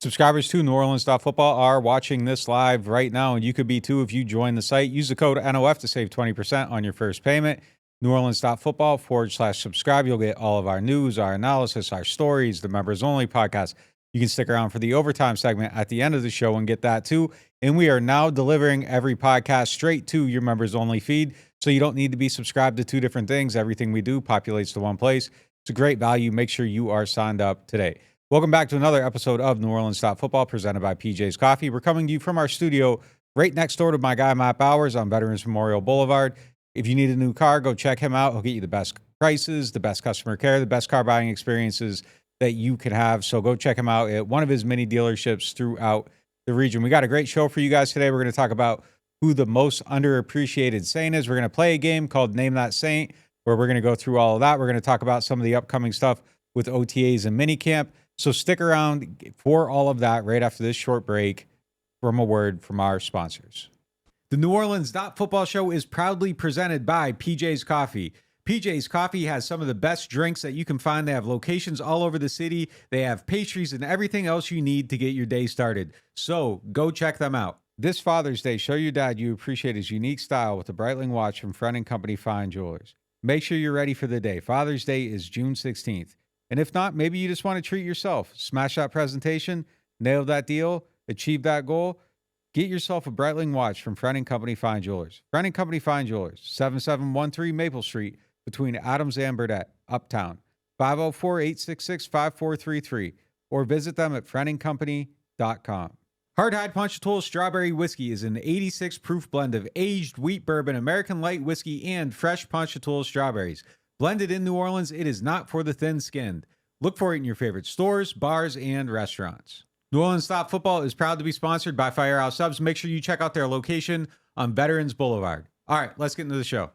Subscribers to NewOrleans.Football are watching this live right now, and you could be too if you join the site. Use the code NOF to save 20% on your first payment. NewOrleans.Football/subscribe. You'll get all of our news, our analysis, our stories, the members only podcast. You can stick around for the overtime segment at the end of the show and get that too. And we are now delivering every podcast straight to your members only feed. So you don't need to be subscribed to two different things. Everything we do populates to one place. It's a great value. Make sure you are signed up today. Welcome back to another episode of NewOrleans.Football presented by PJ's Coffee. We're coming to you from our studio right next door to my guy, Matt Bowers, on Veterans Memorial Boulevard. If you need a new car, go check him out. He'll get you the best prices, the best customer care, the best car buying experiences that you can have. So go check him out at one of his many dealerships throughout the region. We got a great show for you guys today. We're going to talk about who the most underappreciated Saint is. We're going to play a game called Name That Saint, where we're going to go through all of that. We're going to talk about some of the upcoming stuff with OTAs and minicamp. So stick around for all of that right after this short break from a word from our sponsors. The NewOrleans.Football show is proudly presented by PJ's Coffee. PJ's Coffee has some of the best drinks that you can find. They have locations all over the city. They have pastries and everything else you need to get your day started. So go check them out. This Father's Day, show your dad you appreciate his unique style with the Breitling watch from Friend & Company Fine Jewelers. Make sure you're ready for the day. Father's Day is June 16th. And if not, maybe you just want to treat yourself. Smash that presentation, nail that deal, achieve that goal. Get yourself a Breitling watch from Friend & Company Fine Jewelers. Friend & Company Fine Jewelers, 7713 Maple Street, between Adams and Burdett, Uptown. 504-866-5433. Or visit them at friendandcompany.com. Hard Hide Ponchatoula Strawberry Whiskey is an 86 proof blend of aged wheat bourbon, American light whiskey, and fresh Ponchatoula strawberries. Blended in New Orleans, it is not for the thin-skinned. Look for it in your favorite stores, bars, and restaurants. NewOrleans.Football is proud to be sponsored by Firehouse Subs. Make sure you check out their location on Veterans Boulevard. All right, let's get into the show.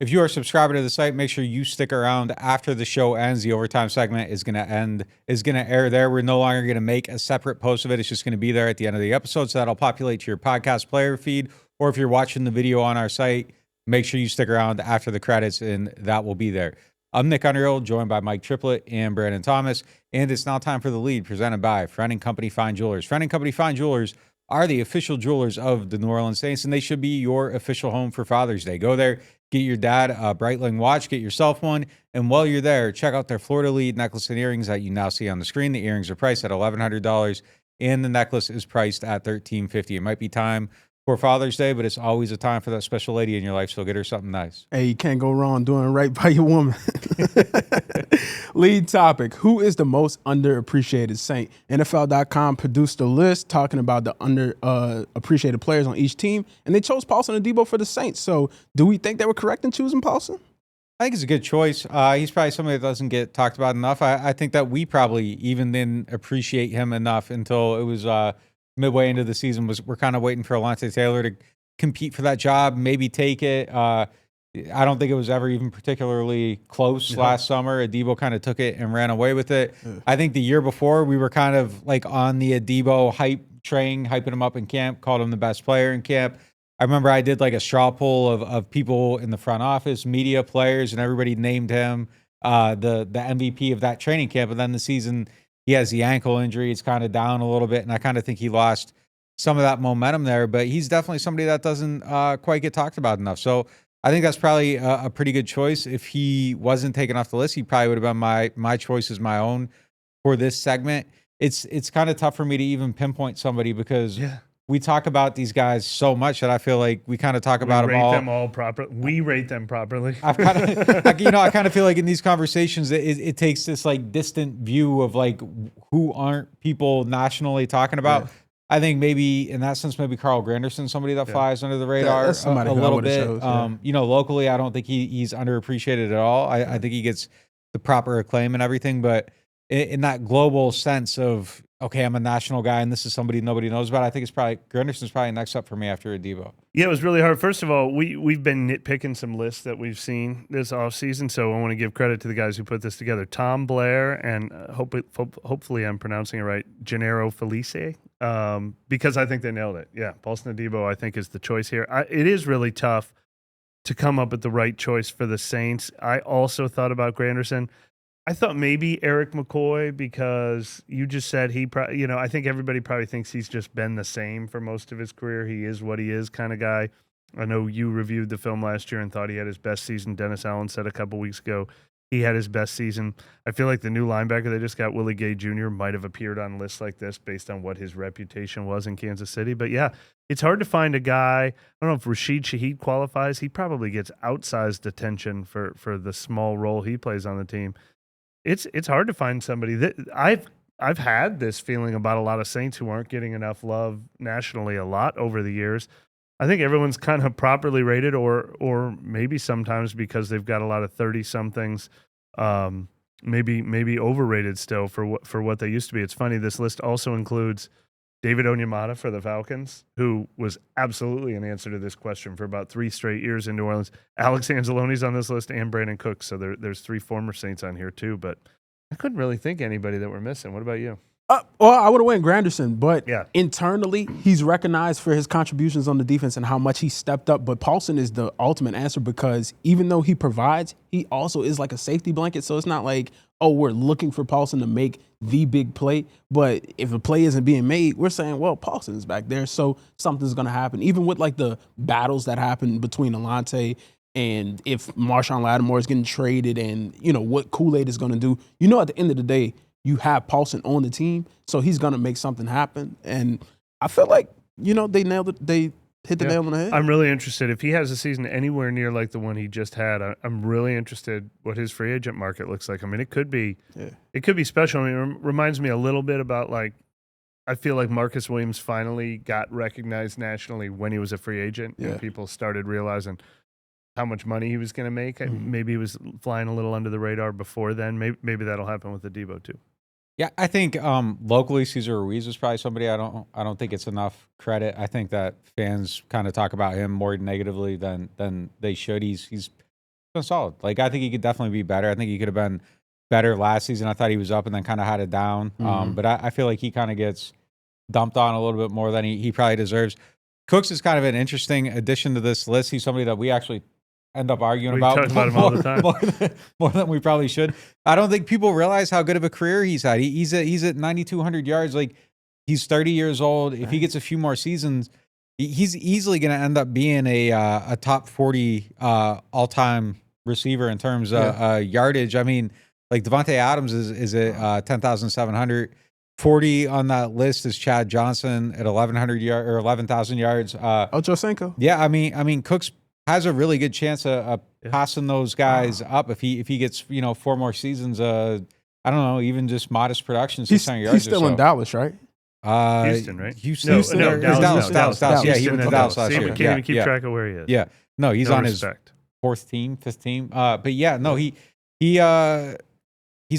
If you are a subscriber to the site, make sure you stick around after the show ends. The overtime segment is going to air there. We're no longer going to make a separate post of it. It's just going to be there at the end of the episode. So that'll populate to your podcast player feed. Or if you're watching the video on our site, make sure you stick around after the credits and that will be there. I'm Nick Underhill, joined by Mike Triplett and Brandon Thomas. And it's now time for the lead presented by Friend & Company Fine Jewelers. Friend & Company Fine Jewelers are the official jewelers of the New Orleans Saints, and they should be your official home for Father's Day. Go there, get your dad a Breitling watch, get yourself one, and while you're there, check out their Florida Lead necklace and earrings that you now see on the screen. The earrings are priced at $1,100, and the necklace is priced at $1,350. It might be time for Father's Day, but it's always a time for that special lady in your life, so get her something nice. Hey, you can't go wrong doing right by your woman. Lead topic, who is the most underappreciated Saint? NFL.com produced a list talking about the underappreciated players on each team, and they chose Paulson Adebo for the Saints. So do we think they were correct in choosing Paulson? I think it's a good choice. He's probably somebody that doesn't get talked about enough. I think that we probably even didn't appreciate him enough until it was midway into the season. We're kind of waiting for Alontae Taylor to compete for that job, maybe take it. I don't think it was ever even particularly close last summer. Adebo kind of took it and ran away with it. I think the year before we were kind of like on the Adebo hype train, hyping him up in camp, called him the best player in camp. I remember I did like a straw poll of people in the front office, media, players, and everybody named him the MVP of that training camp. And then the season, he has the ankle injury. It's kind of down a little bit, and I kind of think he lost some of that momentum there. But he's definitely somebody that doesn't quite get talked about enough. So I think that's probably a pretty good choice. If he wasn't taken off the list, he probably would have been my choice as my own for this segment. It's kind of tough for me to even pinpoint somebody because we talk about these guys so much that I feel like we kind of talk about them all. We rate them properly. I kind of feel like in these conversations, it takes this like distant view of like who aren't people nationally talking about. Yeah. I think maybe in that sense, maybe Carl Granderson, somebody that flies under the radar a little bit. Shows, locally, I don't think he's underappreciated at all. I think he gets the proper acclaim and everything, but in that global sense of, okay, I'm a national guy and this is somebody nobody knows about, I think it's probably Granderson's probably next up for me after Adebo. Yeah, it was really hard. First of all, we've been nitpicking some lists that we've seen this offseason, so I want to give credit to the guys who put this together. Tom Blair and hopefully I'm pronouncing it right, Gennaro Felice. because I think they nailed it. Yeah, Paulson Adebo, I think, is the choice here. It is really tough to come up with the right choice for the Saints. I also thought about Granderson. I thought maybe Eric McCoy, because you just said I think everybody probably thinks he's just been the same for most of his career. He is what he is kind of guy. I know you reviewed the film last year and thought he had his best season. Dennis Allen said a couple weeks ago he had his best season. I feel like the new linebacker they just got, Willie Gay Jr., might have appeared on lists like this based on what his reputation was in Kansas City. But yeah, it's hard to find a guy. I don't know if Rashid Shaheed qualifies. He probably gets outsized attention for the small role he plays on the team. It's hard to find somebody that I've had this feeling about a lot of Saints who aren't getting enough love nationally a lot over the years. I think everyone's kind of properly rated, or maybe sometimes because they've got a lot of 30-somethings, maybe overrated still for what they used to be. It's funny, this list also includes David Onyemata for the Falcons, who was absolutely an answer to this question for about 3 straight years in New Orleans. Alex Anzalone's on this list, and Brandon Cooks, so there's 3 former Saints on here too, but I couldn't really think anybody that we're missing. What about you? Well, I would have went Granderson, but Yeah. internally, he's recognized for his contributions on the defense and how much he stepped up. But Paulson is the ultimate answer because even though he provides, he also is like a safety blanket. So it's not like, oh, we're looking for Paulson to make the big play. But if a play isn't being made, we're saying, well, Paulson's back there, so something's going to happen. Even with like the battles that happen between Alante and if Marshawn Lattimore is getting traded and, what Kool-Aid is going to do, at the end of the day, you have Paulson on the team, so he's going to make something happen. And I feel like, they nailed it. They hit the nail on the head. I'm really interested. If he has a season anywhere near like the one he just had, I'm really interested what his free agent market looks like. I mean, it could be special. I mean, it reminds me a little bit about I feel like Marcus Williams finally got recognized nationally when he was a free agent. Yeah. And people started realizing how much money he was going to make. Mm-hmm. Maybe he was flying a little under the radar before then. Maybe that'll happen with the Debo too. Yeah, I think locally Cesar Ruiz is probably somebody I don't think it's enough credit. I think that fans kind of talk about him more negatively than they should. He's been solid. I think he could definitely be better. I think he could have been better last season. I thought he was up and then kind of had it down. Mm-hmm. But I feel like he kind of gets dumped on a little bit more than he probably deserves. Cooks is kind of an interesting addition to this list. He's somebody that we actually end up arguing about him all the time. more than we probably should. I don't think people realize how good of a career he's had. He's at 9,200 yards. He's 30 years old. If he gets a few more seasons, he's easily going to end up being a top 40 all-time receiver in terms of yardage. I mean, Devontae Adams is at 10,700. 40 on that list is Chad Johnson at 1,100 yards or 11,000 yards. Ocho Cinco. Yeah, I mean, Cooks has a really good chance of passing those guys up if he gets 4 more seasons. I don't know, even just modest production. 600 yards. He's still in Dallas, right? Houston, right? Houston. No, Dallas. Yeah, he went to Dallas last year. year. Can't even keep track of where he is. Yeah, no, he's on respect. His 4th team, 5th team. But yeah, no, he's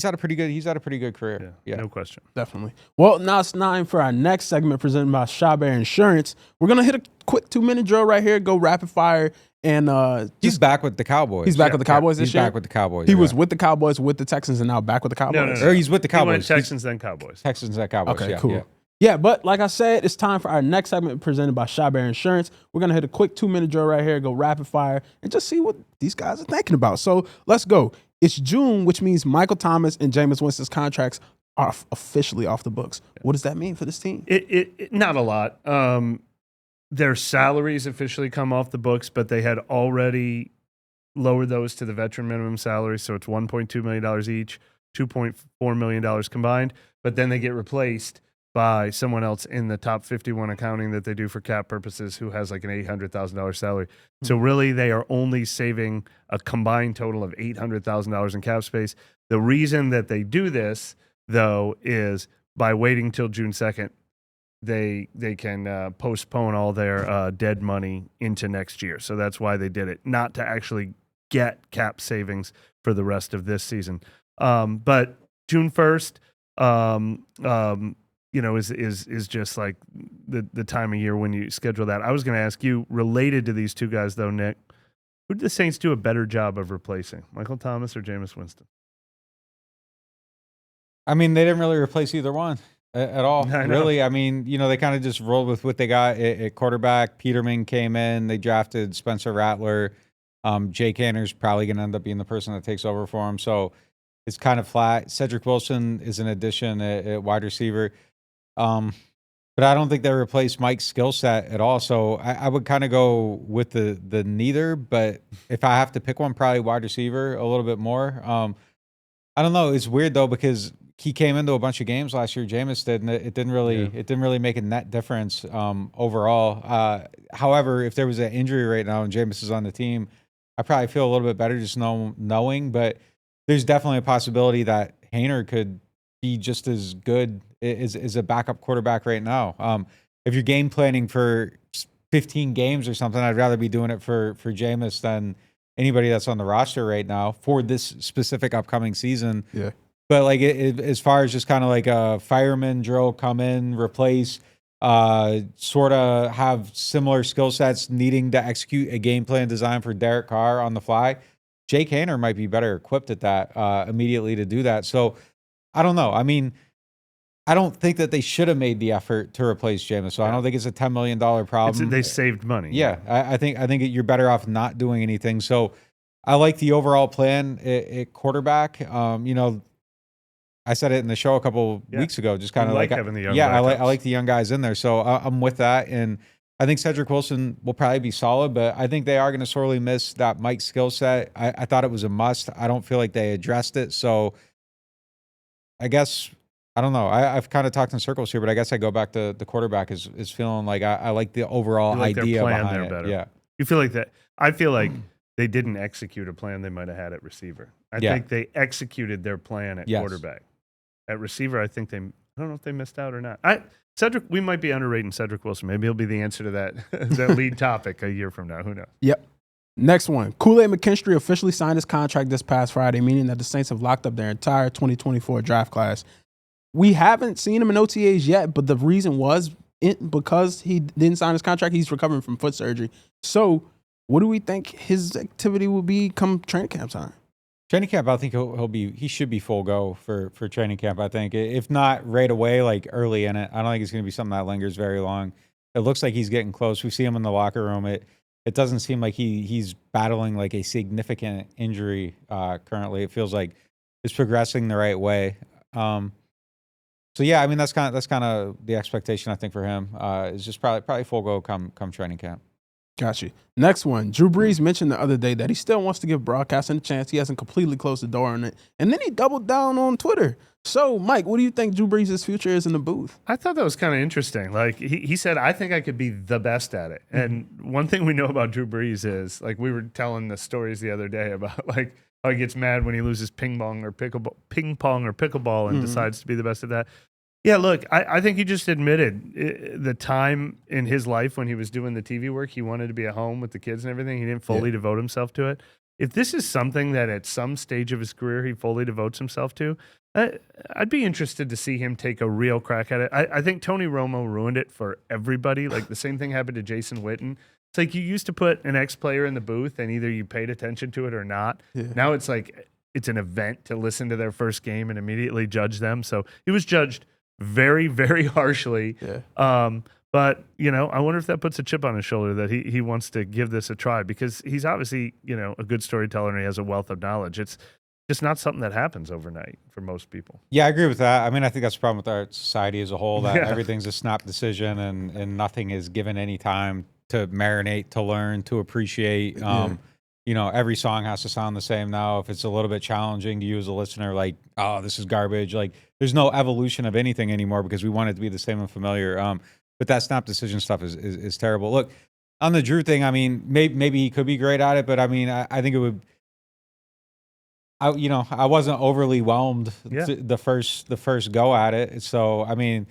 had a pretty good career. Yeah, no question. Definitely. Well, now it's time for our next segment presented by Shawbear Insurance. We're going to hit a quick 2-minute drill right here, go rapid fire. And he's back with the Cowboys. He's back with the Cowboys this year? He's back with the Cowboys. He was with the Cowboys, with the Texans, and now back with the Cowboys? No. Or he's with the Cowboys. He went Texans, then Cowboys. Texans, then Cowboys. Okay, yeah, cool. Yeah. Yeah, but like I said, it's time for our next segment presented by Shawbear Insurance. We're going to hit a quick 2-minute drill right here, go rapid fire, and just see what these guys are thinking about. So let's go. It's June, which means Michael Thomas and Jameis Winston's contracts are officially off the books. What does that mean for this team? It not a lot. Their salaries officially come off the books, but they had already lowered those to the veteran minimum salary, so it's $1.2 million each, $2.4 million combined, but then they get replaced by someone else in the top 51 accounting that they do for cap purposes who has an $800,000 salary. So really they are only saving a combined total of $800,000 in cap space. The reason that they do this, though, is by waiting till June 2nd, they can postpone all their dead money into next year. So that's why they did it, not to actually get cap savings for the rest of this season. But June 1st, is just like the time of year when you schedule that. I was going to ask you, related to these two guys, though, Nick, who did the Saints do a better job of replacing, Michael Thomas or Jameis Winston? I mean, they didn't really replace either one. at all. I know. Really, I mean, they kind of just rolled with what they got at quarterback. Peterman came in. They drafted Spencer Rattler. Jake Haener's probably going to end up being the person that takes over for him. So it's kind of flat. Cedric Wilson is an addition at wide receiver. But I don't think they replaced Mike's skill set at all. So I would kind of go with the neither. But if I have to pick one, probably wide receiver a little bit more. I don't know. It's weird though because he came into a bunch of games last year. Jameis did, and it didn't really make a net difference overall. However, if there was an injury right now and Jameis is on the team, I probably feel a little bit better just knowing. But there's definitely a possibility that Haener could be just as good as a backup quarterback right now. If you're game planning for 15 games or something, I'd rather be doing it for Jameis than anybody that's on the roster right now for this specific upcoming season. Yeah. But like as far as just kind of like a fireman drill, come in, replace, sort of have similar skill sets, needing to execute a game plan designed for Derek Carr on the fly, Jake Haener might be better equipped at that immediately to do that. So I don't know. I mean, I don't think that they should have made the effort to replace Jameis. So I don't think it's a $10 million problem. They saved money. Yeah, I think you're better off not doing anything. So I like the overall plan at quarterback. I said it in the show a couple weeks ago. Just kind of like having the young. Yeah, I like the young guys in there. So I'm with that, and I think Cedric Wilson will probably be solid, but I think they are going to sorely miss that Mike skill set. I thought it was a must. I don't feel like they addressed it. So I guess. I don't know. I've kind of talked in circles here, but I guess I go back to the quarterback is feeling like I like the overall idea behind it. Better. Yeah. You feel like that? I feel like they didn't execute a plan they might have had at receiver. I think they executed their plan at quarterback. At receiver, I don't know if they missed out or not. Cedric, we might be underrating Cedric Wilson. Maybe he'll be the answer to that lead topic a year from now. Who knows? Yep. Next one. Kool-Aid McKinstry officially signed his contract this past Friday, meaning that the Saints have locked up their entire 2024 draft class. We haven't seen him in OTAs yet, but the reason was because he didn't sign his contract, he's recovering from foot surgery. So what do we think his activity will be come training camp time? Training camp, I think he should be full go for training camp, I think. If not right away, like early in it. I don't think it's going to be something that lingers very long. It looks like he's getting close. We see him in the locker room. It doesn't seem like he's battling like a significant injury currently. It feels like it's progressing the right way. So yeah, I mean that's kind of the expectation I think for him is just probably full go come training camp. Got you. Next one. Drew Brees mentioned the other day that he still wants to give broadcasting a chance. He hasn't completely closed the door on it, and then he doubled down on Twitter. So, Mike, what do you think Drew Brees' future is in the booth? I thought that was kind of interesting. Like he said, I think I could be the best at it. And one thing we know about Drew Brees is like we were telling the stories the other day about like how he gets mad when he loses ping pong or pickleball and decides to be the best at that. Yeah, look, I think he just admitted the time in his life when he was doing the TV work, he wanted to be at home with the kids and everything. He didn't fully devote himself to it. If this is something that at some stage of his career he fully devotes himself to, I'd be interested to see him take a real crack at it. I think Tony Romo ruined it for everybody. Like the same thing happened to Jason Witten. It's like you used to put an ex-player in the booth and either you paid attention to it or not. Yeah. Now it's like it's an event to listen to their first game and immediately judge them. So he was judged very, very harshly. Yeah. But, I wonder if that puts a chip on his shoulder that he wants to give this a try because he's obviously, a good storyteller and he has a wealth of knowledge. It's just not something that happens overnight for most people. Yeah, I agree with that. I mean, I think that's the problem with our society as a whole, that everything's a snap decision and nothing is given any time to marinate, to learn, to appreciate. Every song has to sound the same now. If it's a little bit challenging to you as a listener, like, oh, this is garbage. Like, there's no evolution of anything anymore because we want it to be the same and familiar. But that snap decision stuff is terrible. Look, on the Drew thing, I mean, maybe he could be great at it, but I mean, I think it would. I wasn't overly whelmed the first go at it. So I mean,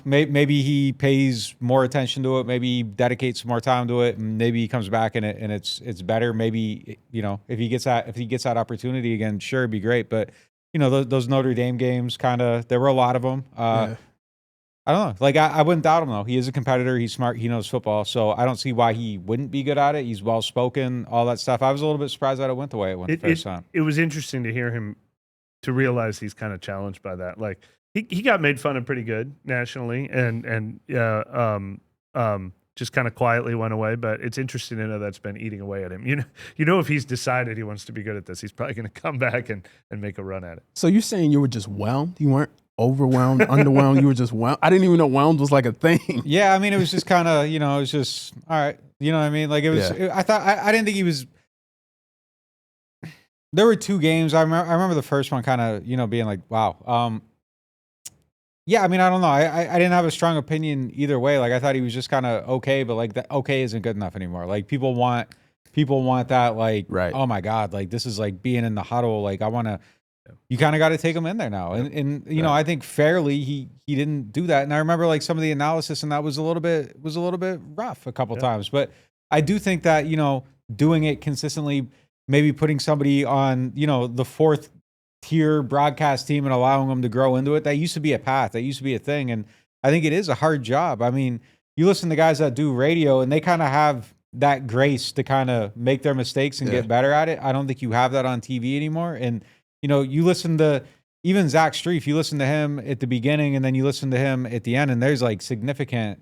maybe he pays more attention to it. Maybe he dedicates more time to it, and maybe he comes back and it's better. Maybe if he gets that opportunity again, sure, it'd be great. But those Notre Dame games, there were a lot of them. I don't know. Like I wouldn't doubt him though. He is a competitor. He's smart. He knows football. So I don't see why he wouldn't be good at it. He's well spoken. All that stuff. I was a little bit surprised that it went the way it went the first time. It was interesting to hear him to realize he's kind of challenged by that. Like he got made fun of pretty good nationally, and just kind of quietly went away. But it's interesting to know that's been eating away at him. You know, if he's decided he wants to be good at this, he's probably going to come back and make a run at it. So you're saying you were just whelmed? You weren't overwhelmed, underwhelmed? You were just whelmed? I didn't even know whelmed was like a thing. Yeah, I mean, it was just kind of, it was just, all right. You know what I mean? Like, it was, I didn't think he was. There were 2 games. I remember the first one kind of, being like, wow. Yeah, I mean, I don't know. I didn't have a strong opinion either way. Like, I thought he was just kind of okay, but like that okay isn't good enough anymore. Like, people want that, like, right. Oh my God, like this is like being in the huddle. Like, you kind of got to take him in there now. And you know, I think fairly he didn't do that. And I remember like some of the analysis, and that was a little bit rough a couple times. But I do think that, doing it consistently, maybe putting somebody on, the 4th tier broadcast team and allowing them to grow into it, that used to be a path. That used to be a thing. And I think it is a hard job. I mean, you listen to guys that do radio and they kind of have that grace to kind of make their mistakes and get better at it. I don't think you have that on TV anymore. And, you listen to even Zach Streif, you listen to him at the beginning and then you listen to him at the end, and there's like significant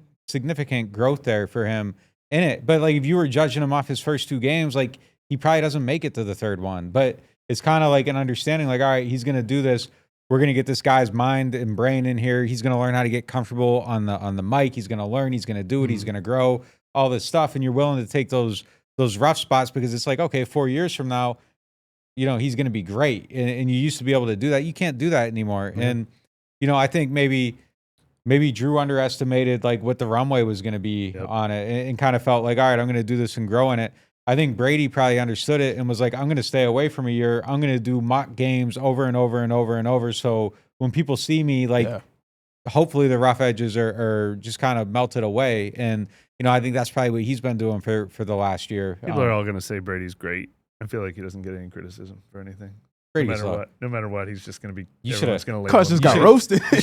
growth there for him in it. But like, if you were judging him off his first 2 games, like he probably doesn't make it to the 3rd one. But it's kind of like an understanding, like, all right, he's going to do this. We're going to get this guy's mind and brain in here. He's going to learn how to get comfortable on the mic. He's going to learn. He's going to do it. He's going to grow, all this stuff. And you're willing to take those rough spots because it's like, okay, 4 years from now, he's going to be great. And you used to be able to do that. You can't do that anymore. Mm-hmm. And, I think maybe Drew underestimated like what the runway was going to be on it, and kind of felt like, all right, I'm going to do this and grow in it. I think Brady probably understood it and was like, I'm going to stay away from a year. I'm going to do mock games over and over and over and over. So when people see me, like, hopefully the rough edges are just kind of melted away. And, I think that's probably what he's been doing for the last year. People are all going to say Brady's great. I feel like he doesn't get any criticism for anything. No matter what, he's just going to be. Everyone's going to. Cuz just got roasted. You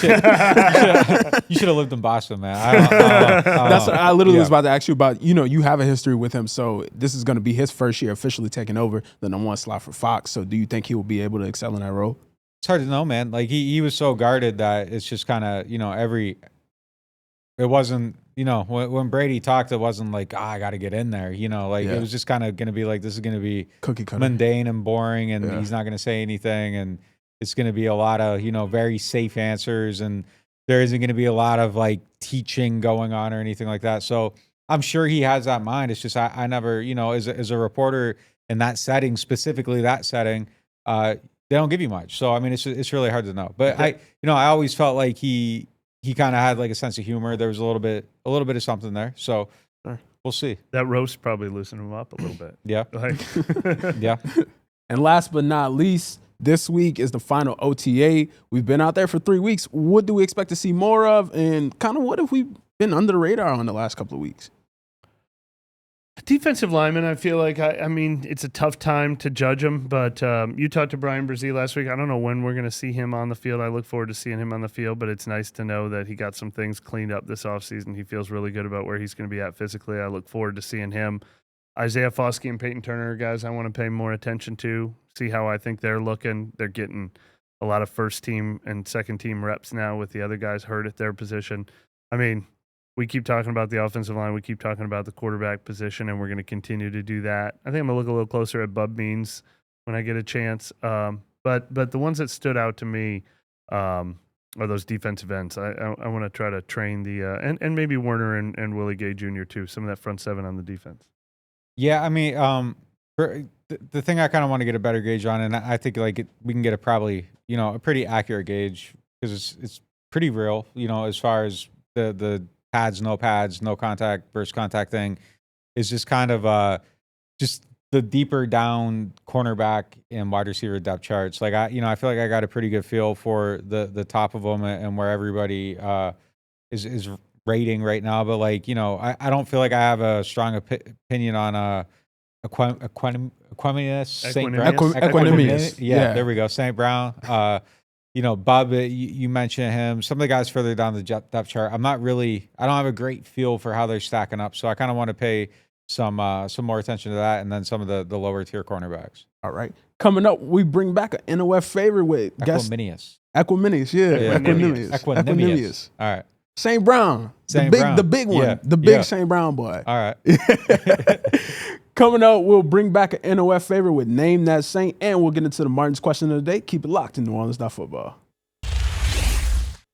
should have lived in Boston, man. That's what I literally was about to ask you about. You have a history with him, so this is going to be his first year officially taking over the number 1 slot for Fox. So, do you think he will be able to excel in that role? It's hard to know, man. Like he was so guarded that it's just kind of it wasn't. When Brady talked, it wasn't like, I got to get in there. It was just kind of going to be like, this is going to be cookie cutter, mundane and boring, and he's not going to say anything, and it's going to be a lot of very safe answers, and there isn't going to be a lot of like teaching going on or anything like that. So I'm sure he has that mind. It's just I never, as a reporter in that setting, specifically that setting, they don't give you much. So I mean, it's really hard to know. But I always felt like he kind of had like a sense of humor. There was a little bit of something there. So we'll see. That roast probably loosened him up a little bit. Yeah. Yeah. And last but not least, this week is the final OTA. We've been out there for 3 weeks. What do we expect to see more of? And kind of what have we been under the radar on the last couple of weeks? Defensive lineman, I feel like, I mean, it's a tough time to judge him, but you talked to Brian Brzee last week. I don't know when we're going to see him on the field. I look forward to seeing him on the field, but it's nice to know that he got some things cleaned up this offseason. He feels really good about where he's going to be at physically. I look forward to seeing him. Isaiah Foskey and Peyton Turner are guys I want to pay more attention to, see how I think they're looking. They're getting a lot of first-team and second-team reps now with the other guys hurt at their position. I mean, we keep talking about the offensive line. We keep talking about the quarterback position, and we're going to continue to do that. I think I'm going to look a little closer at Bub Means when I get a chance. But the ones that stood out to me are those defensive ends. I want to try to train the and maybe Werner and Willie Gay Jr. too, some of that front seven on the defense. Yeah, I mean, the thing I kind of want to get a better gauge on, and I think like we can get a probably a pretty accurate gauge because it's pretty real, as far as the pads, no contact versus contact thing is just kind of just the deeper down cornerback and wide receiver depth charts. Like I feel like I got a pretty good feel for the top of them and where everybody is rating right now. But like, I don't feel like I have a strong opinion on Equanimous St. Brown. Equanimous. Yeah, there we go. St. Brown. Bub, you mentioned him. Some of the guys further down the depth chart, I don't have a great feel for how they're stacking up. So I kind of want to pay some more attention to that, and then some of the lower tier cornerbacks. All right. Coming up, we bring back an NOF favorite with guest. Equanimous, yeah. Equanimous. All right. St. Brown. St. The Brown. big one. Yeah. The big Yeah. St. Brown boy. All right. Coming up, we'll bring back an NOF favorite with Name That Saint, and we'll get into the Martin's question of the day. Keep it locked in NewOrleans.Football.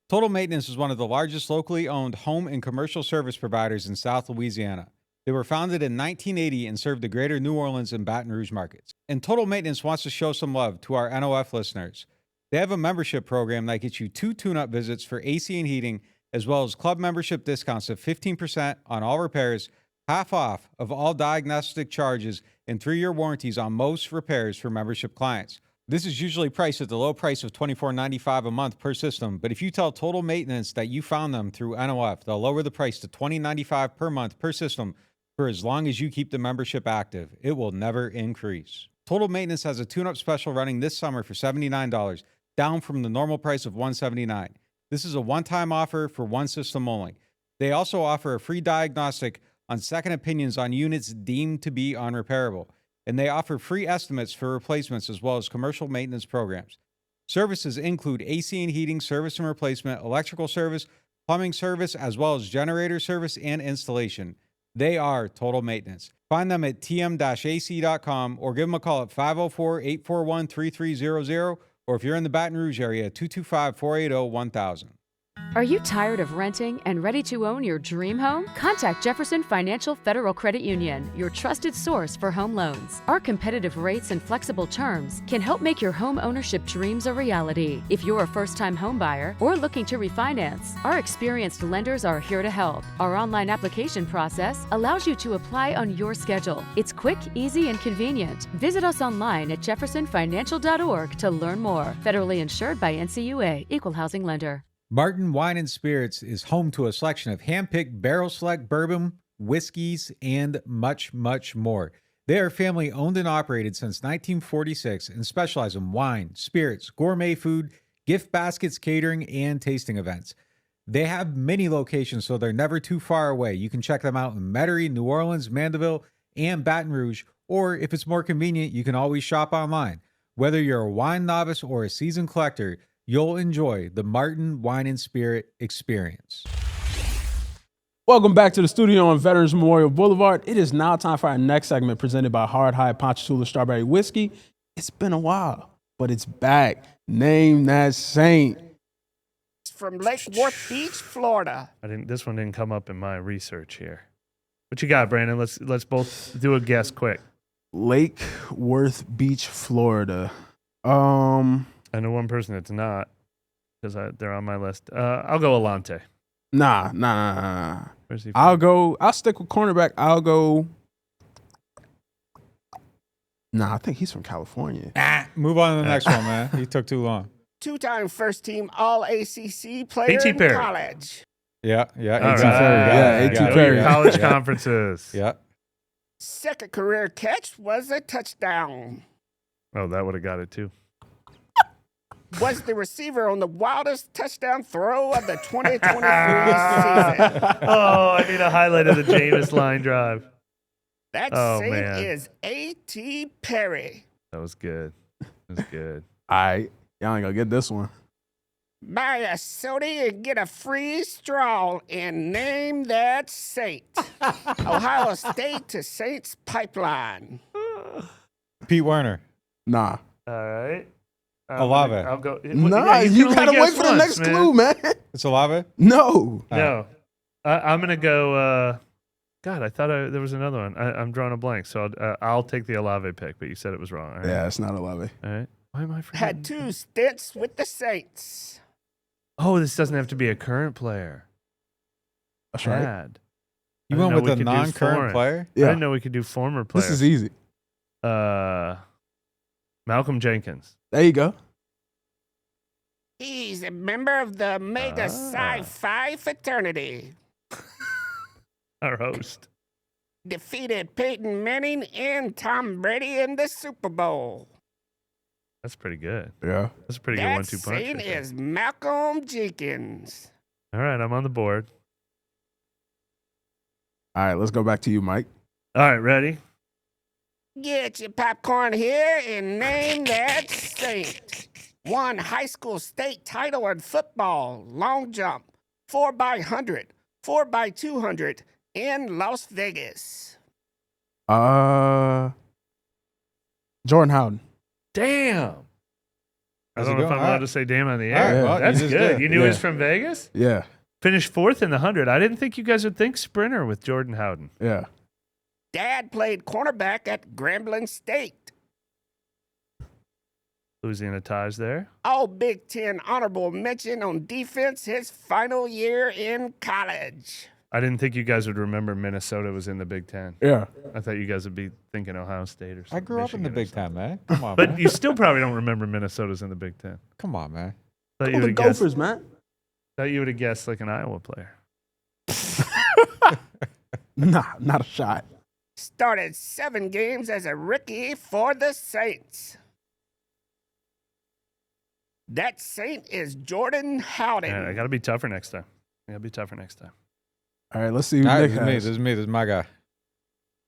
Total Maintenance is one of the largest locally owned home and commercial service providers in South Louisiana. They were founded in 1980 and serve the greater New Orleans and Baton Rouge markets. And Total Maintenance wants to show some love to our NOF listeners. They have a membership program that gets you 2 tune-up visits for AC and heating, as well as club membership discounts of 15% on all repairs, half off of all diagnostic charges, and 3-year warranties on most repairs for membership clients. This is usually priced at the low price of $24.95 a month per system, but if you tell Total Maintenance that you found them through NOF, they'll lower the price to $20.95 per month per system for as long as you keep the membership active. It will never increase. Total Maintenance has a tune-up special running this summer for $79, down from the normal price of $179. This is a one-time offer for one system only. They also offer a free diagnostic on second opinions on units deemed to be unrepairable, and they offer free estimates for replacements as well as commercial maintenance programs. Services include AC and heating service and replacement, electrical service, plumbing service, as well as generator service and installation. They are Total Maintenance. Find them at tm-ac.com or give them a call at 504-841-3300, or if you're in the Baton Rouge area, 225-480-1000. Are you tired of renting and ready to own your dream home? Contact Jefferson Financial Federal Credit Union, your trusted source for home loans. Our competitive rates and flexible terms can help make your home ownership dreams a reality. If you're a first-time home buyer or looking to refinance, our experienced lenders are here to help. Our online application process allows you to apply on your schedule. It's quick, easy, and convenient. Visit us online at jeffersonfinancial.org to learn more. Federally insured by NCUA, Equal Housing Lender. Martin Wine and Spirits is home to a selection of hand-picked barrel select bourbon, whiskeys, and much, much more. They are family owned and operated since 1946 and specialize in wine, spirits, gourmet food, gift baskets, catering, and tasting events. They have many locations, so they're never too far away. You can check them out in Metairie, New Orleans, Mandeville, and Baton Rouge, or if it's more convenient, you can always shop online. Whether you're a wine novice or a seasoned collector, you'll enjoy the Martin Wine and Spirit experience. Welcome back to the studio on Veterans Memorial Boulevard. It is now time for our next segment presented by Hard High Ponchatoula Strawberry Whiskey. It's been a while, but it's back. Name That Saint. From Lake Worth Beach, Florida. This one didn't come up in my research here. What you got, Brandon? Let's both do a guess quick. Lake Worth Beach, Florida. I know one person that's not, because they're on my list. I'll go Alante. Nah. Where's he from? I'll stick with cornerback. I think he's from California. Move on to the next one, man. He took too long. 2-time first-team All-ACC player A.T. in Perry. college. Yeah. All A.T. right. Perry. Yeah, A.T. Know Perry. your college conferences. Yeah. Second career catch was a touchdown. Oh, that would have got it too. Was the receiver on the wildest touchdown throw of the 2023 season. Oh, I need a highlight of the Jameis line drive. That Saint is A.T. Perry. That was good. That was good. All right. Y'all ain't gonna get this one. Buy a soda and get a free straw and name that Saint. Ohio State to Saints pipeline. Pete Werner. Nah. All right. Olave. I'll go. Nah, you you can gotta only wait guess for the once, next man. clue, man. It's Olave? No. No. I'm going to go. God, I thought there was another one. I'm drawing a blank, so I'll take the Olave pick, but you said it was wrong. All right. Yeah, it's not Olave. All right. Why am I forgetting? Had 2 stints with the Saints. Oh, this doesn't have to be a current player. That's right. Bad. You I went didn't know with we a could do non-current foreign. player? I didn't know we could do former players. This is easy. Malcolm Jenkins. There you go. He's a member of the Mega Sci-Fi fraternity. Our host. Defeated Peyton Manning and Tom Brady in the Super Bowl. That's pretty good. Yeah. That's a pretty good That 1-2 punch. Saint right there. is Malcolm Jenkins. All right, I'm on the board. All right, let's go back to you, Mike. All right, ready? Get your popcorn here and name that Saint. Won high school state title in football, long jump, 4x100, 4x200 in Las Vegas. Jordan Howden. Damn. I How's don't it know if going? I'm allowed to say damn on the All right, air. well, you That's just good. did. You knew he was Yeah. from Vegas? Yeah. Finished 4th in the 100. I didn't think you guys would think sprinter with Jordan Howden. Yeah. Dad played cornerback at Grambling State. Louisiana ties there. All Big Ten honorable mention on defense his final year in college. I didn't think you guys would remember Minnesota was in the Big Ten. Yeah. I thought you guys would be thinking Ohio State or something. I grew up in the Michigan or Big something. Ten, man. Come on, But man. you still probably don't remember Minnesota's in the Big Ten. Come on, man. Thought Oh, you the would have guessed, Gophers, man. thought you would have guessed like an Iowa player. Nah, not a shot. Started 7 games as a rookie for the Saints. That Saint is Jordan Howden. Yeah, I got to be tougher next time. All right, let's see who All right, Nick this is me. has. This is me. This is my guy.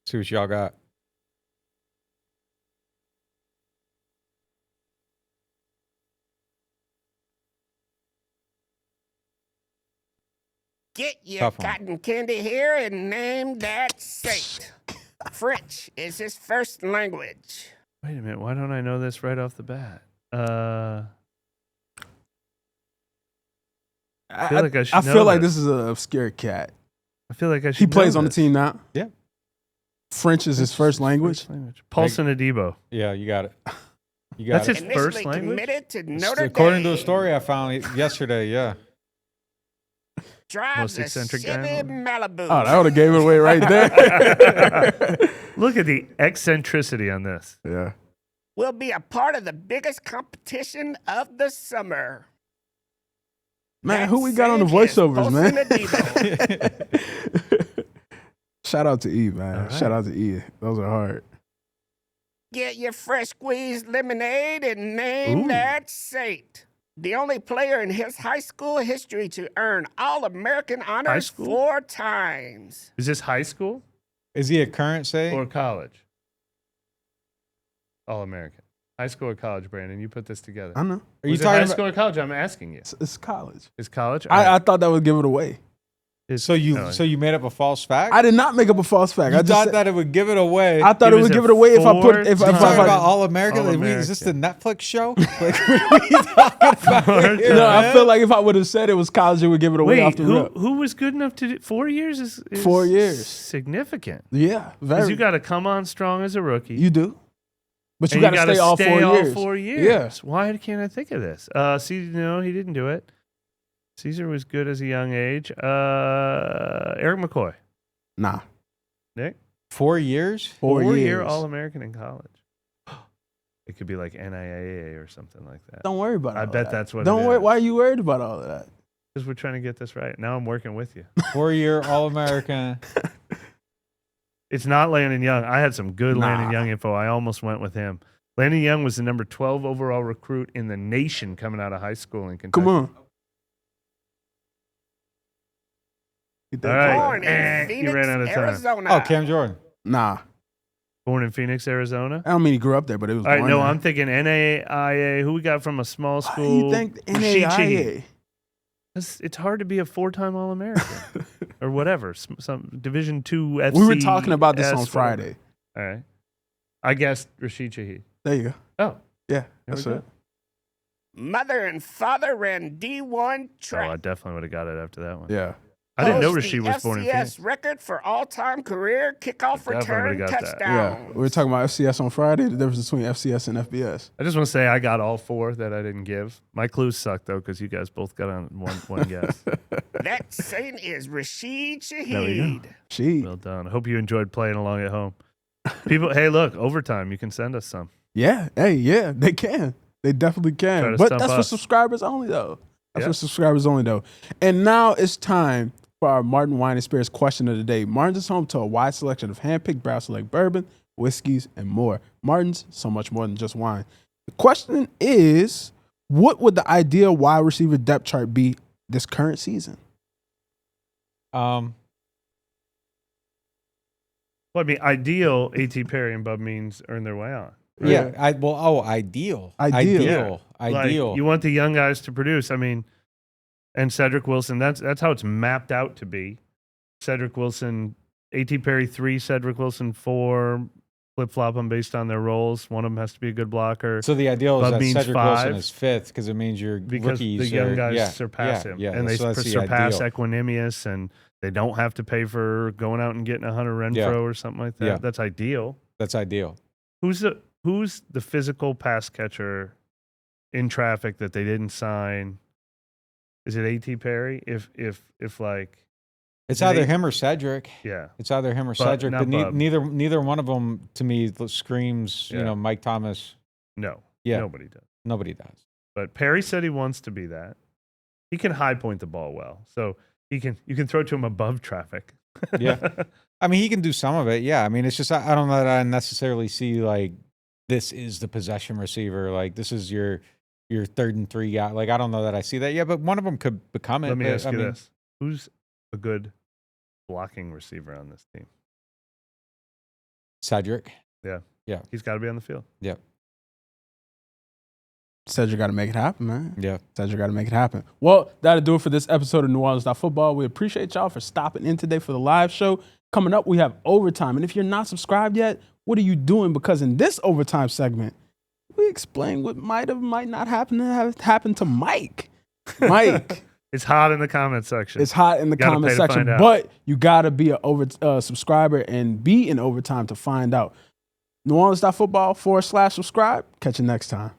See what y'all got. Get your Tough one. cotton candy here and name that Saint. French is his first language. Wait a minute. Why don't I know this right off the bat? I feel like I should I know feel like this. this is an obscure cat. I feel like I should He plays know on the this. team now. Yeah. French is his first language. Paulson Adebo. Yeah, you got it. You got That's it. his first Initially language? committed to Notre According to a Dame. story I found yesterday, yeah. Drives Most a eccentric guy in the Chevy world. Malibu. Oh, that would have gave it away right there. Look at the eccentricity on this. Yeah. Will be a part of the biggest competition of the summer. Man, That who we got on the Saint is voiceovers, man? Paulson Adebo. Shout out to E, man. All right. Shout out to E. Those are hard. Get your fresh squeezed lemonade and name Ooh. that Saint. The only player in his high school history to earn All-American honors school? 4 times. Is this high school Is he a current say? or college? All American. High school or college, Brandon? You put this together. I know. Are you Was it high talking about? school or college? I'm asking you. It's college. Is college? I thought that would give it away. So you made up a false fact? I did not make up a false fact. You I just thought said- that it would give it away. I thought It it was would a give it away if I put if you I, talking if I, about All American? All Is this the American. Netflix show? Like, what are you talking about here, No, I man? feel like if I would have said it was college, it would give it away off Wait, the rip. who was good enough to do 4 years? Is 4 years. significant. Yeah, Because very. you got to come on strong as a rookie. You do, but you and got to gotta stay all 4 years. all 4 years. Yeah. Why can't I think of this? See, no, he didn't do it. Caesar was good as a young age. Eric McCoy. Nah, Nick? 4 years? 4 4-year years. All-American in college. It could be like NIAA or something like that. Don't worry about it. I bet that's what Don't it worry. is. Why are you worried about all of that? Because we're trying to get this right. Now I'm working with you. 4-year All American. It's not Landon Young. I had some good Landon Nah. Young info. I almost went with him. Landon Young was the number 12 overall recruit in the nation coming out of high school in Kentucky. Come on. Get that All right. call. Born in You Phoenix, ran out of time. Arizona. Oh, Cam Jordan. Nah, Born in Phoenix, Arizona. I don't mean he grew up there, but it was. All right, born no, there. I'm thinking NAIA. Who we got from a small Why school? do you think Rashid Shaheed. NAIA? It's hard to be a 4-time All-American or whatever. Some Division II FC. We were talking about this on Friday. All right. I guessed Rashid Shaheed. There you go. Oh, Yeah, that's we go. it. Mother and father ran D1 oh, track. I definitely would have got it after that one. Yeah. I didn't know Holds Rashid the was born in FCS Phoenix. record for all-time career kickoff Definitely return would've got that. touchdown. Yeah. We were talking about FCS on Friday, the difference between FCS and FBS. I just want to say I got all 4 that I didn't give. My clues sucked though because you guys both got on one guess. That Saint is Rashid There we go. Shaheed. She. Well done. I hope you enjoyed playing along at home. People, hey, look, overtime. You can send us some. Yeah. Hey, yeah, they can. They definitely Try can. to But stump that's for us. subscribers only, though. That's Yeah. for subscribers only, though. And now it's time for our Martin Wine and Spirits question of the day. Martin's is home to a wide selection of hand-picked barrel select bourbon, whiskeys, and more. Martin's, so much more than just wine. The question is, what would the ideal wide receiver depth chart be this current season? Well, I mean, ideal AT Perry and Bub means earn their way on. Yeah. Ideal. Ideal. Like, you want the young guys to produce. I mean, and Cedric Wilson, that's how it's mapped out to be. Cedric Wilson, A.T. Perry 3, Cedric Wilson 4, flip-flop them based on their roles. One of them has to be a good blocker. So the ideal is Bub that means Cedric 5, Wilson is 5th because it means your because rookies the young guys yeah, surpass him. Yeah, And they so that's the surpass ideal. Equanimous, and they don't have to pay for going out and getting a Hunter Renfrow or something like that. Yeah. That's ideal. That's ideal. Who's the physical pass catcher in traffic that they didn't sign? Is it A.T. Perry? If like It's Did either they- him or Cedric. yeah, It's either him or But Cedric, not but Bub. neither one of them to me screams, Yeah. Mike Thomas. no, Yeah. nobody does. Nobody does. But Perry said he wants to be that. He can high point the ball well, so you can throw it to him above traffic. Yeah. I mean, he can do some of it. Yeah. I mean, it's just I don't know that I necessarily see like this is the possession receiver. Like this is your 3rd and 3 guy. Like I don't know that I see that yet, but one of them could become it. Let me but, ask I you mean, this: who's a good blocking receiver on this team? Cedric. He's got to be on the field. Yeah. Cedric got to make it happen, man. Yeah. Cedric got to make it happen. Well, that'll do it for this episode of NewOrleans.Football. We appreciate y'all for stopping in today for the live show. Coming up, we have overtime. And if you're not subscribed yet, what are you doing? Because in this overtime segment, we explain what might not happen to Mike. Mike. It's hot in the comment section. It's hot in the Gotta comment pay to section, find out. but you got to be a subscriber and be in overtime to find out. NewOrleans.Football /subscribe. Catch you next time.